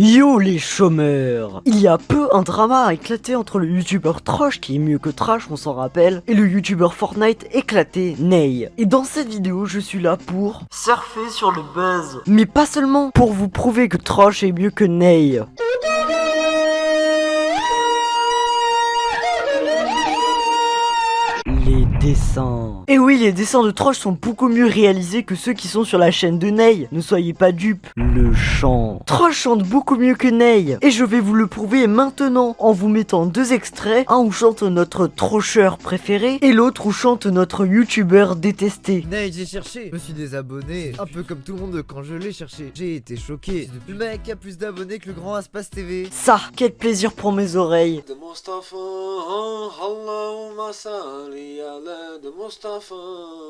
Yo les chômeurs! Il y a peu un drama a éclaté entre le youtubeur Trosh qui est mieux que Trash, on s'en rappelle, et le youtubeur Fortnite éclaté Ney. Et dans cette vidéo, je suis là pour surfer sur le buzz. Mais pas seulement pour vous prouver que Trosh est mieux que Ney. Les dessins. Et oui, les dessins de Trosh sont beaucoup mieux réalisés que ceux qui sont sur la chaîne de Ney. Ne soyez pas dupes. Le chant. Trosh chante beaucoup mieux que Ney. Et je vais vous le prouver maintenant en vous mettant deux extraits. Un où chante notre trocheur préféré et l'autre où chante notre youtubeur détesté. Ney, j'ai cherché, je me suis désabonné, un peu comme tout le monde quand je l'ai cherché. J'ai été choqué, le mec a plus d'abonnés que le grand Aspas TV. Ça, quel plaisir pour mes oreilles. de Mustafa, Allahumma salli ala de Mustafa.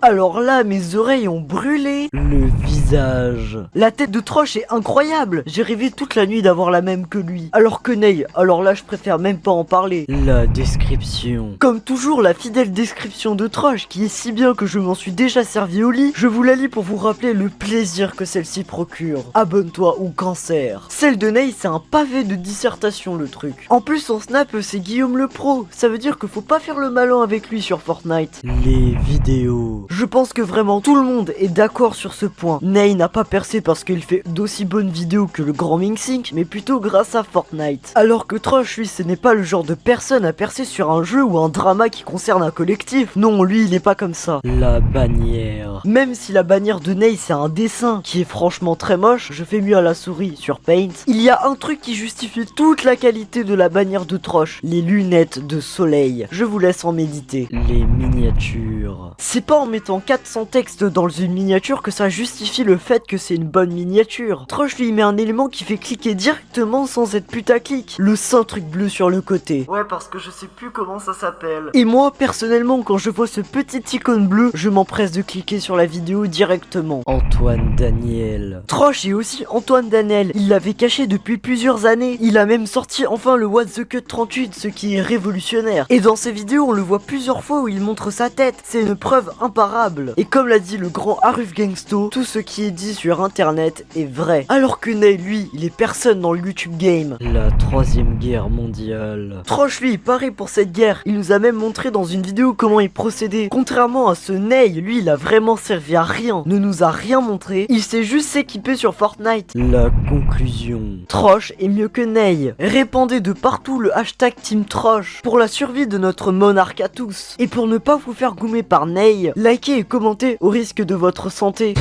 Alors là, mes oreilles ont brûlé. Le visage. La tête de Trosh est incroyable. J'ai rêvé toute la nuit d'avoir la même que lui. Alors que Ney, alors là je préfère même pas en parler. La description. Comme toujours, la fidèle description de Trosh qui est si bien que je m'en suis déjà servi au lit. Je vous la lis pour vous rappeler le plaisir que celle-ci procure. Abonne-toi ou cancer. Celle de Ney, c'est un pavé de dissertation le truc. En plus son snap c'est Guillaume le pro. Ça veut dire que faut pas faire le malin avec lui sur Fortnite. Les vidéos. Je pense que vraiment tout le monde est d'accord sur ce point. Ney n'a pas percé parce qu'il fait d'aussi bonnes vidéos que le grand Minxink, mais plutôt grâce à Fortnite. Alors que Trosh, lui, ce n'est pas le genre de personne à percer sur un jeu ou un drama qui concerne un collectif. Non, lui, il est pas comme ça. La bannière. Même si la bannière de Ney, c'est un dessin qui est franchement très moche, je fais mieux à la souris sur Paint. Il y a un truc qui justifie toute la qualité de la bannière de Trosh. Les lunettes de soleil. Je vous laisse en méditer. Les miniatures. C'est pas en mettant 400 textes dans une miniature que ça justifie le fait que c'est une bonne miniature. Trosh lui met un élément qui fait cliquer directement sans être putaclic. Le saint truc bleu sur le côté. Ouais, parce que je sais plus comment ça s'appelle. Et moi, personnellement, quand je vois ce petit icône bleu, je m'empresse de cliquer sur la vidéo directement. Antoine Daniel. Trosh est aussi Antoine Daniel. Il l'avait caché depuis plusieurs années. Il a même sorti enfin le What the Cut 38, ce qui est révolutionnaire. Et dans ses vidéos, on le voit plusieurs fois où il montre sa tête. C'est une preuve imparable. Et comme l'a dit le grand Aruf Gangsto, tout ce qui est dit sur internet est vrai. Alors que Ney, lui, il est personne dans le YouTube game. La troisième guerre mondiale. Trosh, lui, pareil pour cette guerre. Il nous a même montré dans une vidéo comment il procédait. Contrairement à ce Ney, lui, il a vraiment servi à rien. Ne nous a rien montré. Il sait juste s'équiper sur Fortnite. La conclusion. Trosh est mieux que Ney. Répandez de partout le hashtag Team Trosh pour la survie de notre monarque à tous. Et pour ne pas vous faire goumer par Ney, likez et commentez au risque de votre santé.